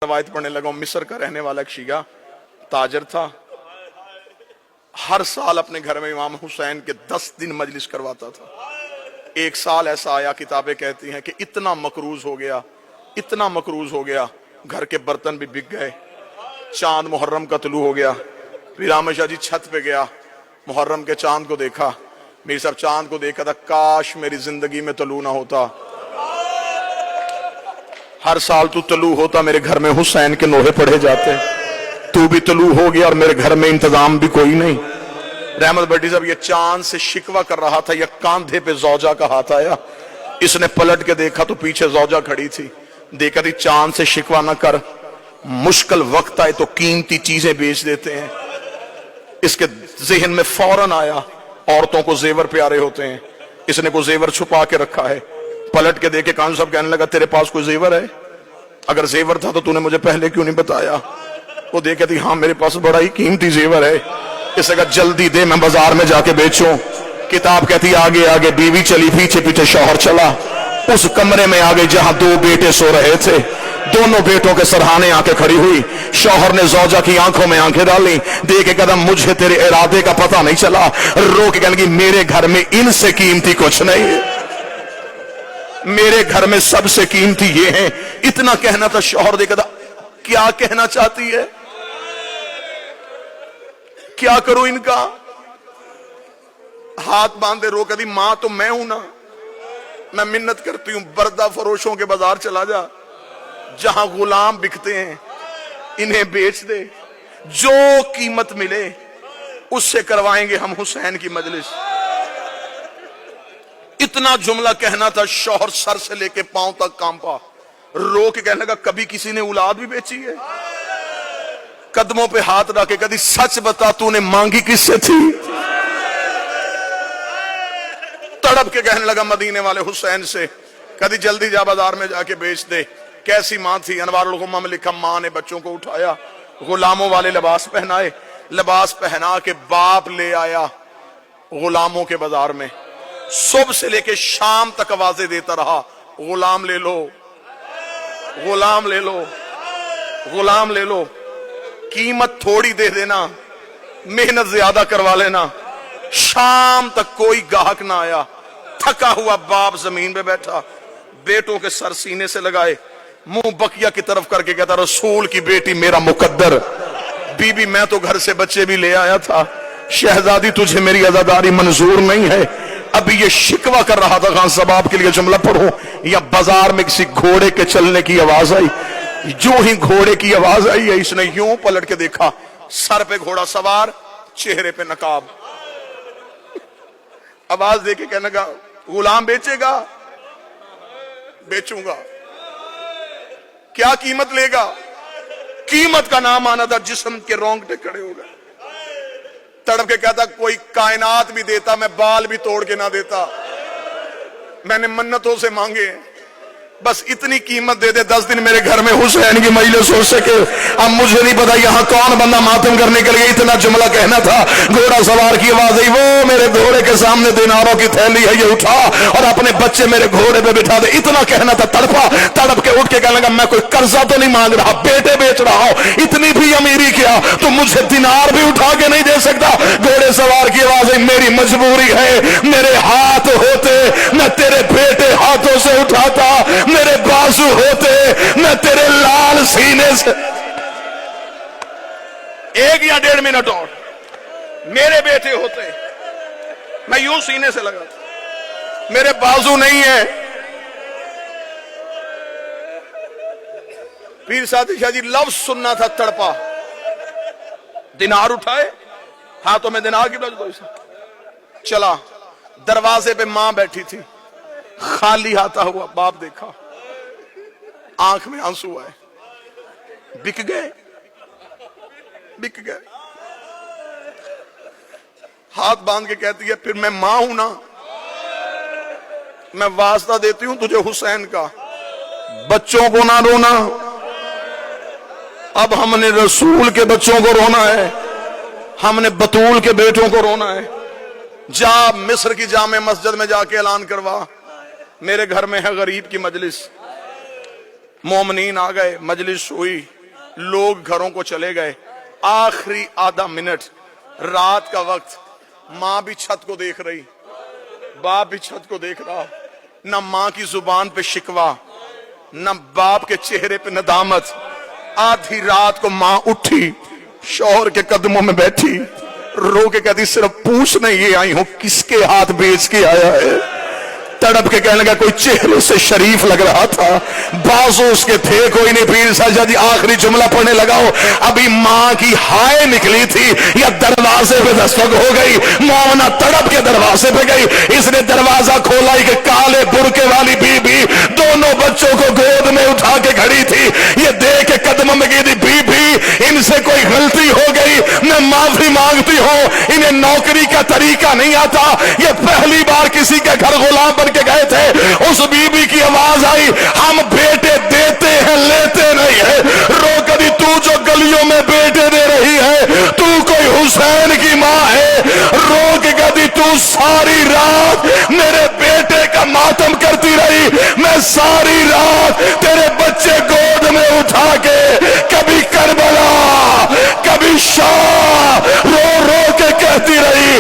रवायत पढ़ने लगा। मिस्र का रहने वाला एक शिया ताजर था। हर साल अपने घर में इमाम हुसैन के 10 दिन मजलिस करवाता था। एक साल ऐसा आया, किताबें कहती हैं कि इतना मकरूज हो गया, इतना मकरूज हो गया, घर के बर्तन भी बिक गए। चांद मुहर्रम का तुलू हो गया। फिर आमद शाह जी छत पे गया, मुहर्रम के चांद को देखा। मेरे साहब चांद को देखा था, काश मेरी जिंदगी में तुलू ना होता। हर साल तू तलू होता, मेरे घर में हुसैन के नोहे पढ़े जाते। तू भी तलू हो गया और मेरे घर में इंतजाम भी कोई नहीं। रहमत भट्टी साहब ये चांद से शिकवा कर रहा था, या कांधे पे जौजा का हाथ आया। इसने पलट के देखा तो पीछे जौजा खड़ी थी। देखा थी चांद से शिकवा ना कर, मुश्किल वक्त आए तो कीमती चीजें बेच देते हैं। इसके जहन में फौरन आया, औरतों को जेवर प्यारे होते हैं, इसने को जेवर छुपा के रखा है। पलट के देखे कान साहब कहने लगा, तेरे पास कोई जेवर है? अगर जेवर था तो तूने मुझे पहले क्यों नहीं बताया? वो देखे थी, हाँ मेरे पास बड़ा ही कीमती जेवर है। इसने कहा जल्दी दे, मैं बाजार में जाके बेचूं। किताब कहती आगे आगे बीवी चली, पीछे पीछे शौहर चला। उस कमरे में आ गई जहां 2 बेटे सो रहे थे। दोनों बेटों के सरहाने आके खड़ी हुई। शौहर ने जौजा की आंखों में आंखें डाली, देखे कदम मुझे तेरे इरादे का पता नहीं चला। रो के कहने लगी, मेरे घर में इनसे कीमती कुछ नहीं है, मेरे घर में सबसे कीमती ये है। इतना कहना था। शौहर देखा था, क्या कहना चाहती है, क्या करूं इनका? हाथ बांधे रो कहती, मां तो मैं हूं ना, मैं मिन्नत करती हूं, बर्दा फरोशों के बाजार चला जा, जहां गुलाम बिकते हैं इन्हें बेच दे, जो कीमत मिले उससे करवाएंगे हम हुसैन की मजलिस। इतना जुमला कहना था। शौहर सर से लेके पांव तक कांपा। रो के कहने लगा, कभी किसी ने औलाद भी बेची है? कदमों पे हाथ रख के कभी सच बता, तूने मांगी किससे थी? तड़प के कहने लगा, मदीने वाले हुसैन से। कभी जल्दी जा बाजार में जाके बेच दे। कैसी मां थी? अनवारुल गुम्मा में लिखा, मां ने बच्चों को उठाया, गुलामों वाले लिबास पहनाए, लिबास पहना के बाप ले आया गुलामों के बाजार में। सुबह से लेके शाम तक आवाजें देता रहा, गुलाम ले लो, गुलाम ले लो, गुलाम ले लो, कीमत थोड़ी दे देना, मेहनत ज्यादा करवा लेना। शाम तक कोई गाहक ना आया। थका हुआ बाप जमीन पे बैठा, बेटों के सर सीने से लगाए, मुंह बकिया की तरफ करके कहता, रसूल की बेटी मेरा मुकद्दर। बीबी मैं तो घर से बच्चे भी ले आया था, शहजादी तुझे मेरी अजादारी मंजूर नहीं है। अभी ये शिकवा कर रहा था, खान साहब आपके लिए जुमला पढ़ो। या बाजार में किसी घोड़े के चलने की आवाज आई। जो ही घोड़े की आवाज आई है, इसने यूं पलट के देखा, सर पे घोड़ा सवार, चेहरे पे नकाब। आवाज देके कहने लगा, गुलाम बेचेगा? बेचूंगा। क्या कीमत लेगा? कीमत का नाम आना था, जिस्म के रोंगटे खड़े हो गए। तड़प के कहता, कोई कायनात भी देता, मैं बाल भी तोड़ के ना देता। मैंने मन्नतों से मांगे, बस इतनी कीमत दे दे, 10 दिन मेरे घर में हुसैन की मजलिस हो सके। अब मुझे नहीं पता यहाँ कौन बंदा मातम करने के लिए इतना जुमला कहना था। घोड़ा सवार की आवाज आई, वो मेरे घोड़े के सामने दिनारों की थैली है, ये उठा और अपने बच्चे मेरे घोड़े पे बिठा दे। इतना कहना था। तड़पा, तड़प के उठ के कहने लगा, मैं कोई कर्जा तो नहीं मांग रहा, बेटे बेच रहा हूं, इतनी भी अमीरी क्या तो मुझे दिनार भी उठा के नहीं दे सकता? घोड़े सवार की आवाज आई, मेरी मजबूरी है, मेरे हाथ होते मैं तेरे बेटे हाथों से उठाता, मेरे बाजू होते मैं तेरे लाल सीने से। 1 या 1.5 मिनट और मेरे बेटे होते मैं यूं सीने से लगाता, मेरे बाजू नहीं है। पीर सादी शाह जी लफ्ज सुनना था। तड़पा, दिनार उठाए, हाथों में दिनार की चला। दरवाजे पे मां बैठी थी, खाली हाथा हुआ बाप देखा, आंख में आंसू आए। बिक गए, बिक गए। हाथ बांध के कहती है, फिर मैं मां हूं ना, मैं वास्ता देती हूं तुझे हुसैन का, बच्चों को ना रोना। अब हमने रसूल के बच्चों को रोना है, हमने बतूल के बेटों को रोना है। जा मिस्र की जामे मस्जिद में जाके ऐलान करवा, मेरे घर में है गरीब की मजलिस। मोमनीन आ गए, मजलिस हुई, लोग घरों को चले गए। आखिरी आधा मिनट, रात का वक्त, माँ भी छत को देख रही, बाप भी छत को देख रहा। न माँ की जुबान पे शिकवा, न बाप के चेहरे पे नदामत। आधी रात को माँ उठी, शौहर के कदमों में बैठी, रो के कहती सिर्फ पूछने ये आई हूं किसके हाथ बेच के आया है। तड़प के कहने लगा कोई चेहरे से शरीफ लग रहा था, बाजू उसके थे कोई नहीं। पीर साहब जी आखिरी जुमला पढ़ने लगाओ, अभी माँ की हाय निकली थी या दरवाजे पे दस्तक हो गई। मोमना तड़प के दरवाजे पे गई, इसने दरवाजा खोला कि काले बुरके वाली बीबी दोनों बच्चों को गोद में उठा के खड़ी थी। ये देख के कदम में गई थी, बीबी इनसे कोई गलती हो गई, मैं माफी मांगती हूँ, इन्हें नौकरी का तरीका नहीं आता, ये पहली बार किसी के घर गुलाम बन के गए थे। उस बीबी की आवाज आई, हम बेटे देते हैं लेते नहीं है। रो कभी तू जो गलियों में बेटे दे रही है, तू कोई हुसैन की माँ है। रो के कभी तू सारी रात मेरे बेटे का मातम करती रही, मैं सारी रात तेरे बच्चे गोद में उठा के कभी करबला कभी शाह रो रो के कहती रही,